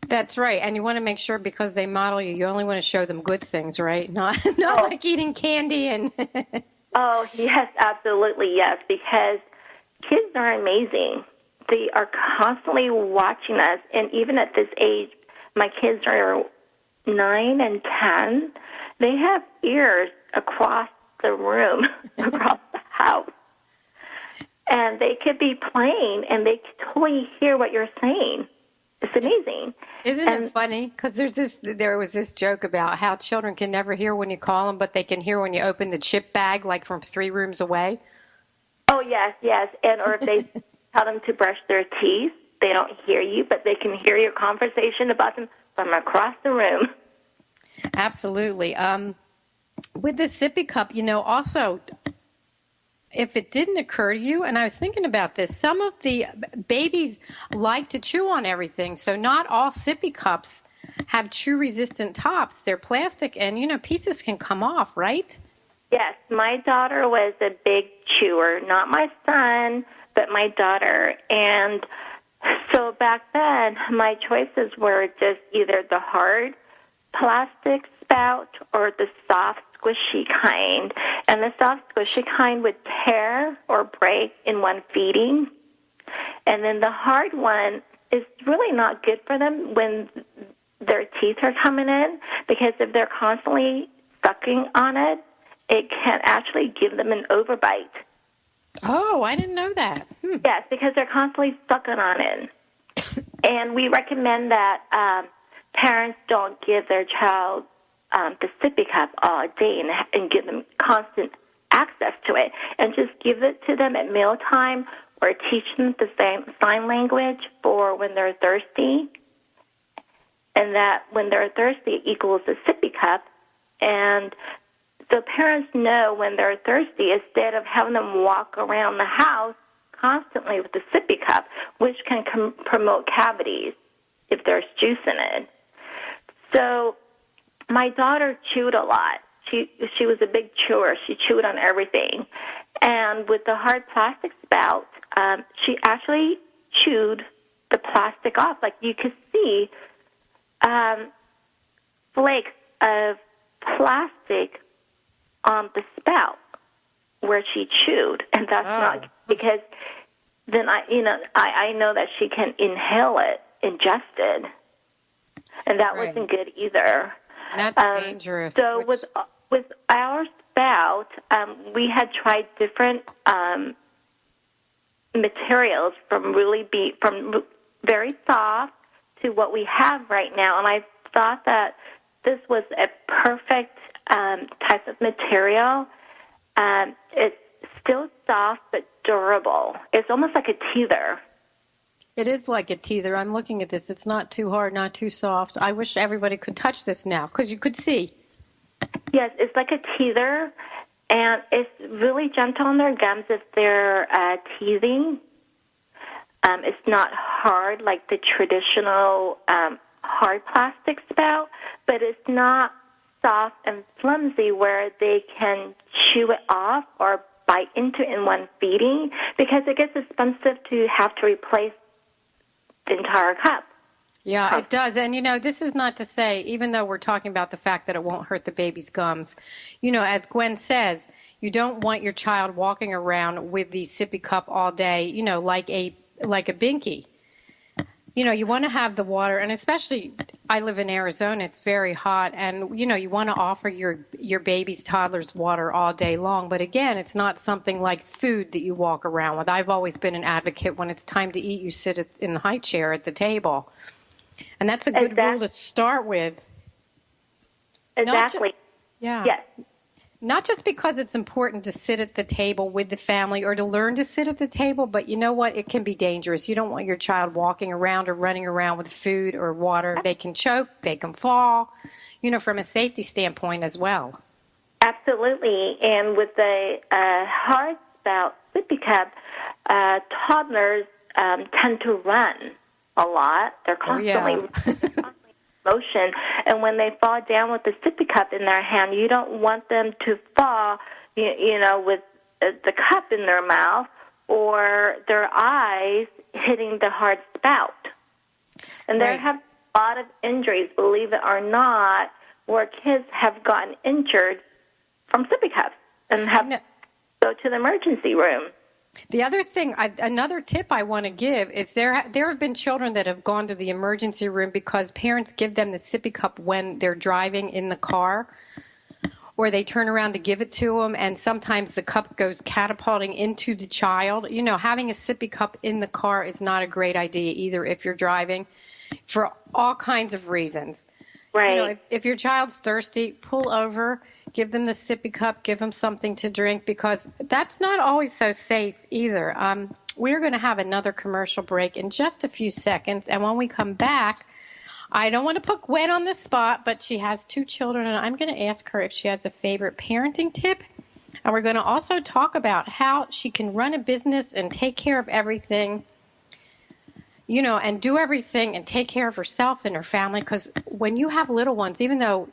That's right. And you want to make sure, because they model you, you only want to show them good things, right? Not like eating candy and... Oh, yes, absolutely, yes, because kids are amazing. They are constantly watching us, and even at this age, my kids are 9 and 10. They have ears across the room, across the house, and they could be playing, and they could totally hear what you're saying. It's amazing. Isn't it funny? Because there was this joke about how children can never hear when you call them, but they can hear when you open the chip bag, like from 3 rooms away. Oh, yes, or if they tell them to brush their teeth, they don't hear you, but they can hear your conversation about them from across the room. Absolutely. With the sippy cup, also, if it didn't occur to you, and I was thinking about this, some of the babies like to chew on everything, so not all sippy cups have chew-resistant tops. They're plastic, and, pieces can come off, right? Yes, my daughter was a big chewer, not my son, but my daughter. And so back then, my choices were just either the hard plastic spout or the soft, squishy kind. And the soft, squishy kind would tear or break in one feeding. And then the hard one is really not good for them when their teeth are coming in, because if they're constantly sucking on it, it can actually give them an overbite. Oh, I didn't know that. Yes, because they're constantly sucking on it. And we recommend that parents don't give their child the sippy cup all day and give them constant access to it. And just give it to them at mealtime, or teach them the sign language for when they're thirsty. And that when they're thirsty equals a sippy cup. And so parents know when they're thirsty, instead of having them walk around the house constantly with the sippy cup, which can promote cavities if there's juice in it. So my daughter chewed a lot. She was a big chewer. She chewed on everything. And with the hard plastic spout, she actually chewed the plastic off. Like you could see flakes of plastic on the spout where she chewed, and that's not, because then I know that she can inhale it, ingest it, and that wasn't good either. That's dangerous. So with our spout, we had tried different materials from very soft to what we have right now, and I thought that this was a perfect type of material. It's still soft but durable. It's almost like a teether. It is like a teether. I'm looking at this. It's not too hard, not too soft. I wish everybody could touch this now, because you could see. Yes, it's like a teether, and it's really gentle on their gums if they're teething. It's not hard like the traditional hard plastic spout, but it's not soft and flimsy where they can chew it off or bite into it in one feeding, because it gets expensive to have to replace the entire cup. Yeah, it does. And, this is not to say, even though we're talking about the fact that it won't hurt the baby's gums, as Gwen says, you don't want your child walking around with the sippy cup all day, like a binky. You want to have the water, and especially I live in Arizona, it's very hot, and, you want to offer your baby's toddler's water all day long. But again, it's not something like food that you walk around with. I've always been an advocate when it's time to eat, you sit in the high chair at the table. And that's a good rule to start with. Exactly. Yeah. Yes. Not just because it's important to sit at the table with the family or to learn to sit at the table, but you know what? It can be dangerous. You don't want your child walking around or running around with food or water. They can choke. They can fall, from a safety standpoint as well. Absolutely. And with the hard spout sippy cup, toddlers tend to run a lot. They're constantly motion, and when they fall down with the sippy cup in their hand, you don't want them to fall, with the cup in their mouth or their eyes hitting the hard spout. And there have a lot of injuries, believe it or not, where kids have gotten injured from sippy cups and have to go to the emergency room. The other thing, another tip I want to give is there have been children that have gone to the emergency room because parents give them the sippy cup when they're driving in the car, or they turn around to give it to them, and sometimes the cup goes catapulting into the child. Having a sippy cup in the car is not a great idea either if you're driving, for all kinds of reasons. Right. If your child's thirsty, pull over, give them the sippy cup, give them something to drink, because that's not always so safe either. We're going to have another commercial break in just a few seconds, and when we come back, I don't want to put Gwen on the spot, but she has 2 children, and I'm going to ask her if she has a favorite parenting tip, and we're going to also talk about how she can run a business and take care of everything, and do everything and take care of herself and her family, because when you have little ones, even though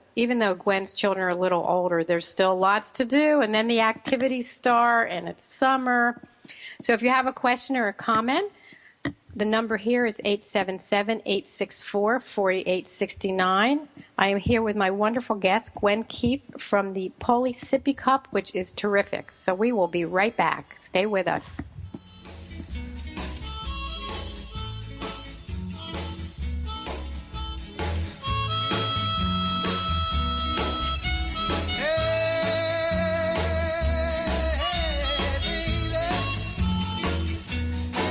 Gwen's children are a little older, there's still lots to do, and then the activities start, and it's summer. So if you have a question or a comment, the number here is 877-864-4869. I am here with my wonderful guest, Gwen Keefe from the Poly Sippy Cup, which is terrific. So we will be right back. Stay with us.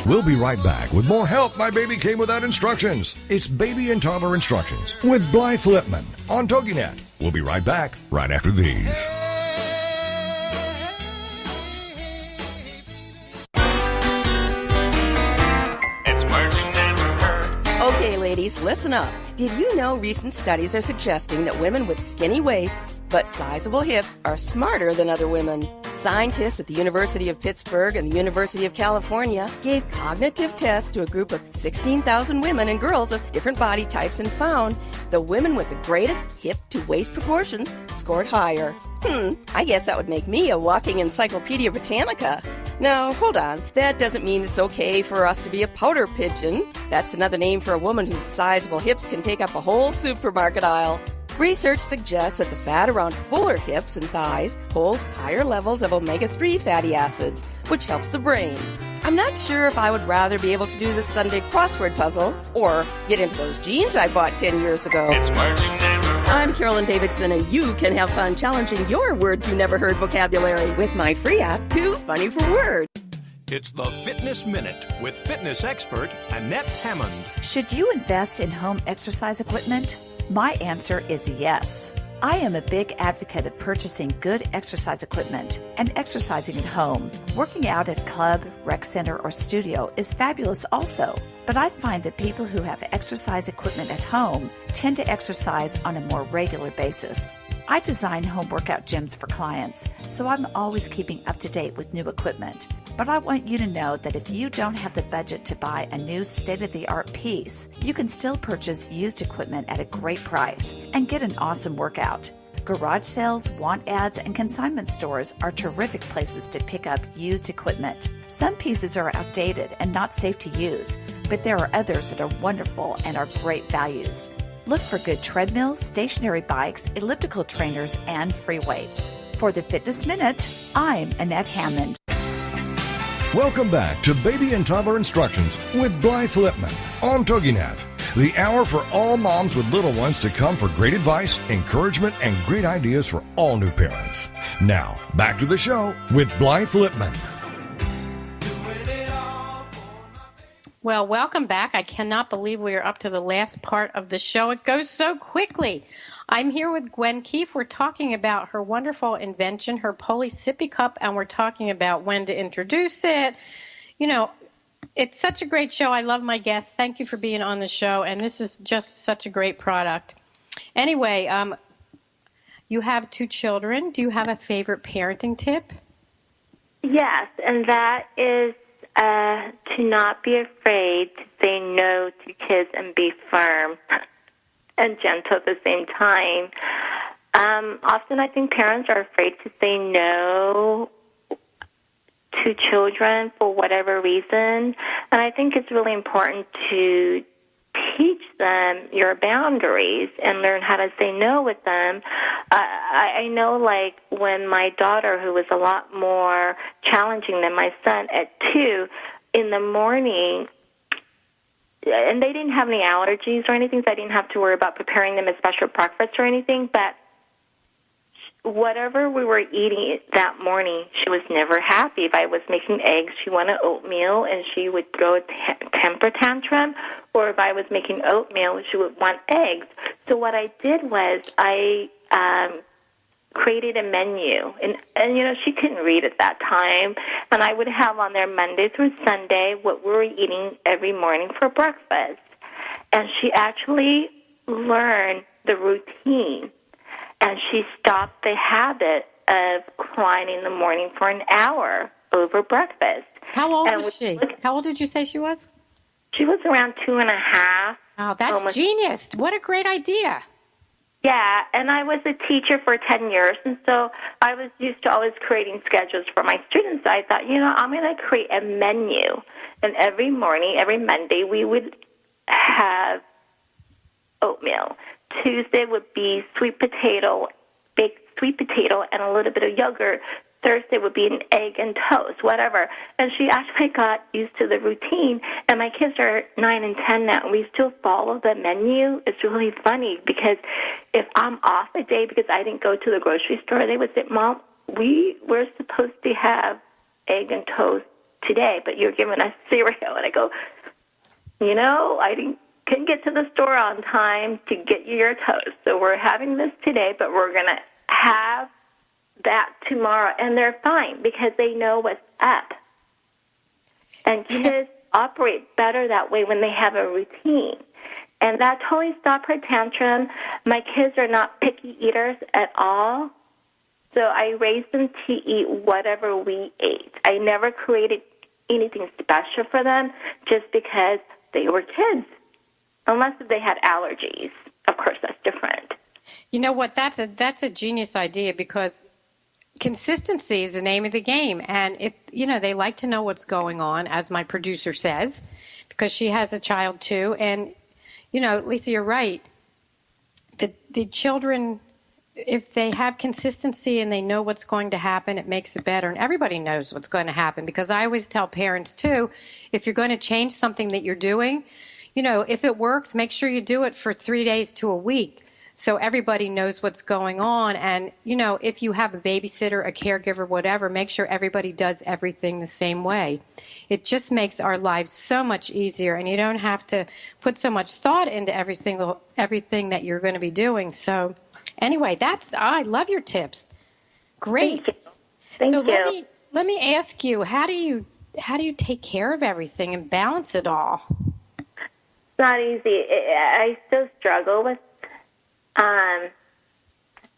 We'll be right back with more Help My Baby Came Without Instructions. It's Baby and Toddler Instructions with Blythe Lipman on TogiNet. We'll be right back right after these. It's words you never heard. Okay, ladies, listen up. Did you know recent studies are suggesting that women with skinny waists but sizable hips are smarter than other women? Scientists at the University of Pittsburgh and the University of California gave cognitive tests to a group of 16,000 women and girls of different body types and found the women with the greatest hip-to-waist proportions scored higher. I guess that would make me a walking Encyclopedia Britannica. Now, hold on. That doesn't mean it's okay for us to be a powder pigeon. That's another name for a woman whose sizable hips can take up a whole supermarket aisle. Research suggests that the fat around fuller hips and thighs holds higher levels of omega-3 fatty acids, which helps the brain. I'm not sure if I would rather be able to do this Sunday crossword puzzle or get into those jeans I bought 10 years ago. It's words you never heard. I'm Carolyn Davidson, and you can have fun challenging your words you never heard vocabulary with my free app, Too Funny for Words. It's the Fitness Minute with fitness expert Annette Hammond. Should you invest in home exercise equipment? My answer is yes. I am a big advocate of purchasing good exercise equipment and exercising at home. Working out at a club, rec center, or studio is fabulous also, but I find that people who have exercise equipment at home tend to exercise on a more regular basis. I design home workout gyms for clients, so I'm always keeping up to date with new equipment. but I want you to know that if you don't have the budget to buy a new state-of-the-art piece, you can still purchase used equipment at a great price and get an awesome workout. Garage sales, want ads, and consignment stores are terrific places to pick up used equipment. Some pieces are outdated and not safe to use, but there are others that are wonderful and are great values. Look for good treadmills, stationary bikes, elliptical trainers, and free weights. For the Fitness Minute, I'm Annette Hammond. Welcome back to Baby and Toddler Instructions with Blythe Lipman on TogiNet, the hour for all moms with little ones to come for great advice, encouragement, and great ideas for all new parents. Now, back to the show with Blythe Lipman. Well, welcome back. I cannot believe we are up to the last part of the show. It goes so quickly. I'm here with Gwen Keefe. We're talking about her wonderful invention, her Poly Sippy Cup, and we're talking about when to introduce it. You know, it's such a great show. I love my guests. Thank you for being on the show, and this is just such a great product. Anyway, you have 2 children. Do you have a favorite parenting tip? Yes, and that is to not be afraid to say no to kids and be firm and gentle at the same time. Often I think parents are afraid to say no to children for whatever reason, and I think it's really important to teach them your boundaries and learn how to say no with them. I know, like, when my daughter, who was a lot more challenging than my son at 2, in the morning, and they didn't have any allergies or anything, so I didn't have to worry about preparing them a special breakfast or anything, but whatever we were eating that morning, she was never happy. If I was making eggs, she wanted oatmeal, and she would throw a temper tantrum. Or if I was making oatmeal, she would want eggs. So what I did was I created a menu. And, you know, she couldn't read at that time. And I would have on there Monday through Sunday what we were eating every morning for breakfast. And she actually learned the routine. And she stopped the habit of crying in the morning for an hour over breakfast. How old was she? How old did you say she was? She was around 2.5. Oh, that's genius. What a great idea. Yeah, and I was a teacher for 10 years, and so I was used to always creating schedules for my students. So I thought, you know, I'm going to create a menu. And every morning, every Monday, we would have oatmeal. Tuesday would be sweet potato, baked sweet potato, and a little bit of yogurt. Thursday would be an egg and toast, whatever. And she actually got used to the routine. And my kids are 9 and 10 now, and we still follow the menu. It's really funny because if I'm off a day because I didn't go to the grocery store, they would say, Mom, we were supposed to have egg and toast today, but you're giving us cereal. And I go, you know, couldn't get to the store on time to get you your toast. So we're having this today, but we're going to have that tomorrow. And they're fine because they know what's up. And kids operate better that way when they have a routine. And that totally stopped her tantrum. My kids are not picky eaters at all. So I raised them to eat whatever we ate. I never created anything special for them just because they were kids. Unless they had allergies. Of course, that's different. You know what? That's a genius idea because consistency is the name of the game. And if, you know, they like to know what's going on, as my producer says, because she has a child too. And, you know, Lisa, you're right. The children, if they have consistency and they know what's going to happen, it makes it better. And everybody knows what's going to happen because I always tell parents too, if you're going to change something that you're doing, you know, if it works, make sure you do it for 3 days to a week so everybody knows what's going on. And, you know, if you have a babysitter, a caregiver, whatever, make sure everybody does everything the same way. It just makes our lives so much easier, and you don't have to put so much thought into everything that you're going to be doing. So anyway, I love your tips. Great. Thank you. Let me ask you, how do you take care of everything and balance it all? Not easy. I still struggle with,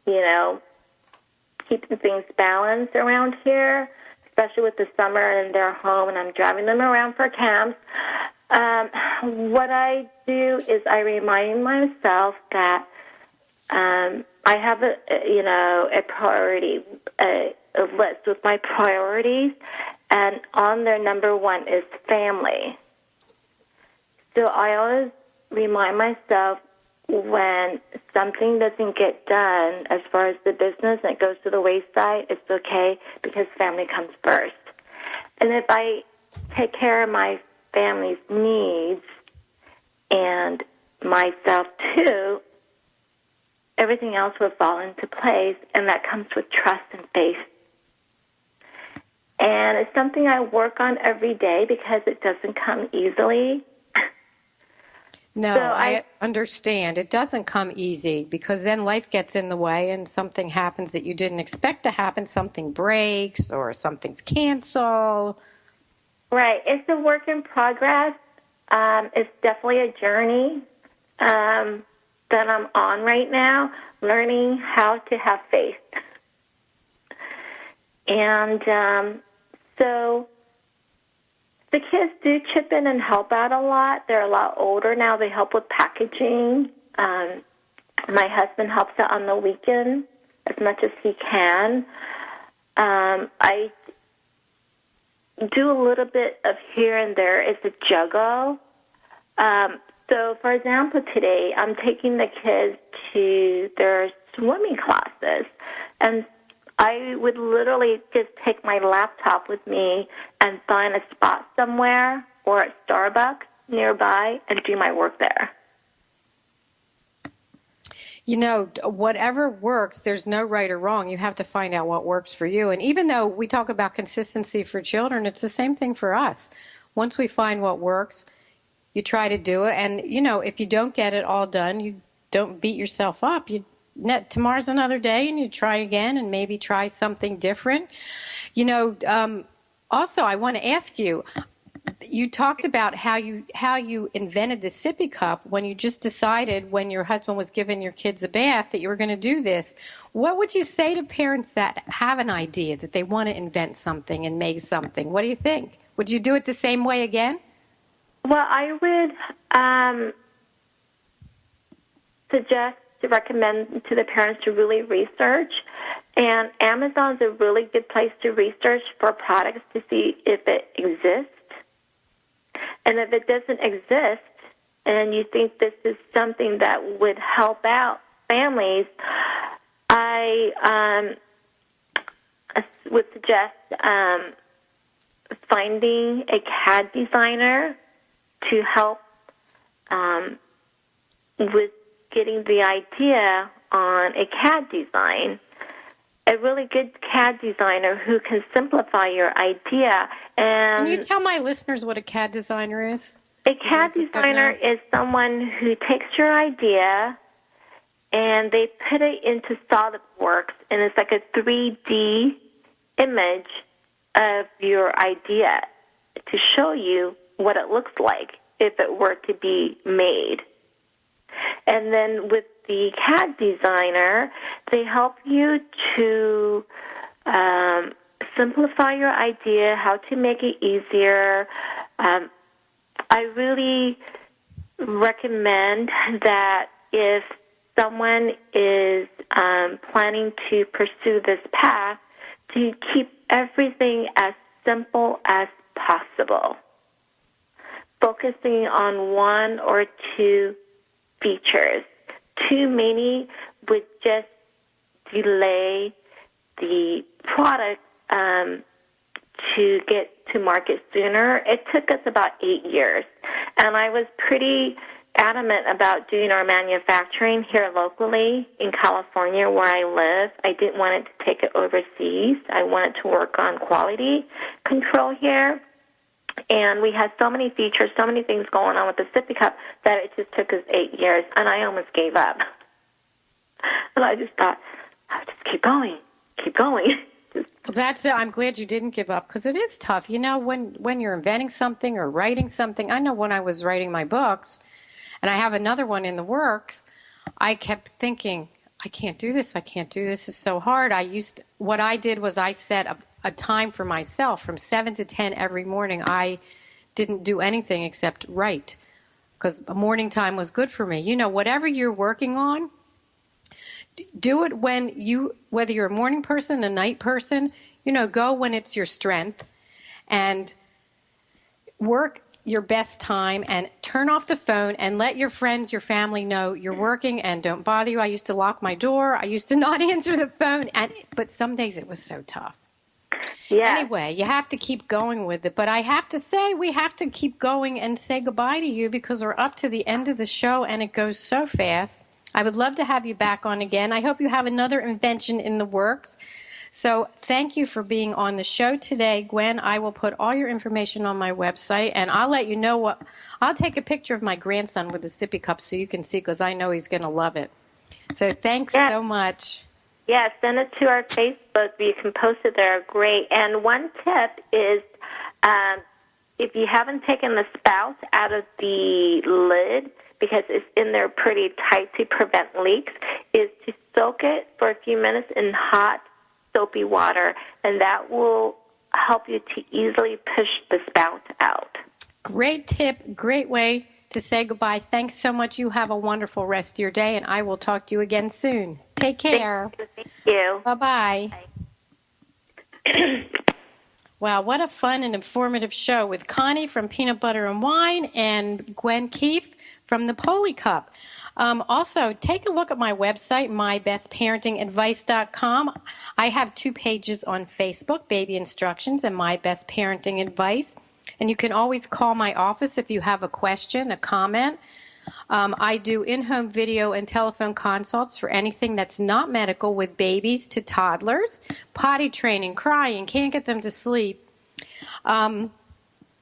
you know, keeping things balanced around here. especially with the summer and they're home and I'm driving them around for camps, what I do is I remind myself that I have a priority, a list with my priorities, and on there, number one is family. So I always remind myself when something doesn't get done as far as the business and it goes to the wayside, it's okay because family comes first. And if I take care of my family's needs and myself too, everything else will fall into place, and that comes with trust and faith. And it's something I work on every day because it doesn't come easily. No, so I understand. It doesn't come easy because then life gets in the way and something happens that you didn't expect to happen. Something breaks or something's canceled. Right. It's a work in progress. It's definitely a journey that I'm on right now, learning how to have faith. And so the kids do chip in and help out a lot. They're a lot older now. They help with packaging. My husband helps out on the weekend as much as he can. I do a little bit of here and there. It's a juggle. So, for example, today I'm taking the kids to their swimming classes, and I would literally just take my laptop with me and find a spot somewhere or at Starbucks nearby and do my work there. You know, whatever works, there's no right or wrong. You have to find out what works for you. And even though we talk about consistency for children, it's the same thing for us. Once we find what works, you try to do it. And, you know, if you don't get it all done, you don't beat yourself up. Tomorrow's another day, and you try again and maybe try something different. You know, also, I want to ask you, you talked about how you invented the sippy cup when you just decided when your husband was giving your kids a bath that you were going to do this. What would you say to parents that have an idea that they want to invent something and make something? What do you think? Would you do it the same way again? Well, I would suggest to recommend to the parents to really research. And Amazon is a really good place to research for products to see if it exists. And if it doesn't exist and you think this is something that would help out families, I would suggest finding a CAD designer to help with getting the idea on a CAD design. A really good CAD designer who can simplify your idea. And can you tell my listeners what a CAD designer is? A CAD designer is someone who takes your idea and they put it into SolidWorks, and it's like a 3D image of your idea to show you what it looks like if it were to be made. And then with the CAD designer, they help you to simplify your idea, how to make it easier. I really recommend that if someone is planning to pursue this path, to keep everything as simple as possible, focusing on one or two features. Too many would just delay the product to get to market sooner. It took us about 8 years, and I was pretty adamant about doing our manufacturing here locally in California where I live. I didn't want it to take it overseas. I wanted to work on quality control here. And we had so many features, so many things going on with the sippy cup that it just took us 8 years, and I almost gave up. And I just thought, I'll just keep going. That's it. I'm glad you didn't give up because it is tough. You know, when you're inventing something or writing something, I know when I was writing my books, and I have another one in the works, I kept thinking, I can't do this. It's so hard. What I did was I set a time for myself from 7 to 10 every morning. I didn't do anything except write because morning time was good for me. Whatever you're working on, do it whether you're a morning person, a night person, go when it's your strength and work your best time and turn off the phone and let your friends, your family know you're working and don't bother you. I used to lock my door. I used to not answer the phone, but some days it was so tough. Yeah. Anyway, you have to keep going with it. But I have to say we have to keep going and say goodbye to you because we're up to the end of the show and it goes so fast. I would love to have you back on again. I hope you have another invention in the works. So thank you for being on the show today, Gwen. I will put all your information on my website, and I'll let you know I'll take a picture of my grandson with the sippy cup so you can see because I know he's going to love it. So thanks so much. Yeah, send it to our Facebook. You can post it there. Great. And one tip is if you haven't taken the spout out of the lid, because it's in there pretty tight to prevent leaks, is to soak it for a few minutes in hot, soapy water, and that will help you to easily push the spout out. Great tip. Great way to say goodbye. Thanks so much. You have a wonderful rest of your day, and I will talk to you again soon. Take care. Thank you. Bye-bye. Bye. Wow, what a fun and informative show with Connie from Peanut Butter and Wine and Gwen Keefe from the Polly Cup. Also, take a look at my website, mybestparentingadvice.com. I have 2 pages on Facebook, Baby Instructions and My Best Parenting Advice. And you can always call my office if you have a question, a comment. I do in-home video and telephone consults for anything that's not medical with babies to toddlers, potty training, crying, can't get them to sleep.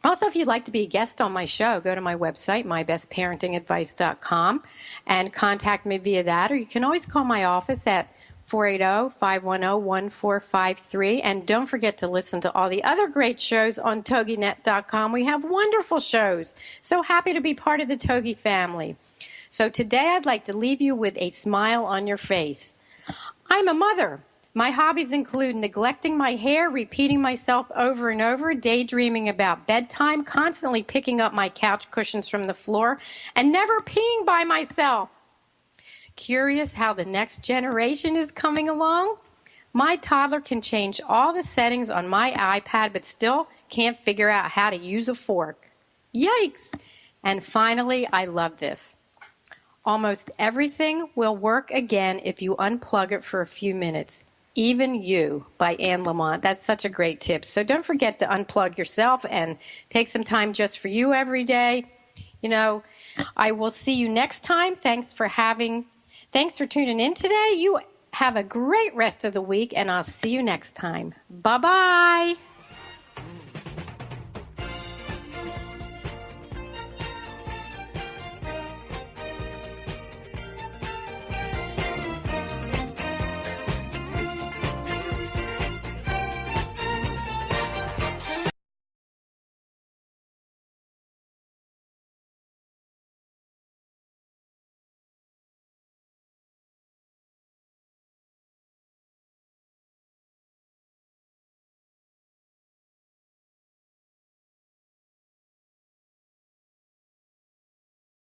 Also, if you'd like to be a guest on my show, go to my website, mybestparentingadvice.com, and contact me via that. Or you can always call my office at 480-510-1453. And don't forget to listen to all the other great shows on TogiNet.com. We have wonderful shows. So happy to be part of the Togi family. So today I'd like to leave you with a smile on your face. I'm a mother. My hobbies include neglecting my hair, repeating myself over and over, daydreaming about bedtime, constantly picking up my couch cushions from the floor, and never peeing by myself. Curious how the next generation is coming along? My toddler can change all the settings on my iPad, but still can't figure out how to use a fork. Yikes! And finally, I love this. Almost everything will work again if you unplug it for a few minutes. Even You by Anne Lamont. That's such a great tip. So don't forget to unplug yourself and take some time just for you every day. I will see you next time. Thanks for tuning in today. You have a great rest of the week, and I'll see you next time. Bye-bye.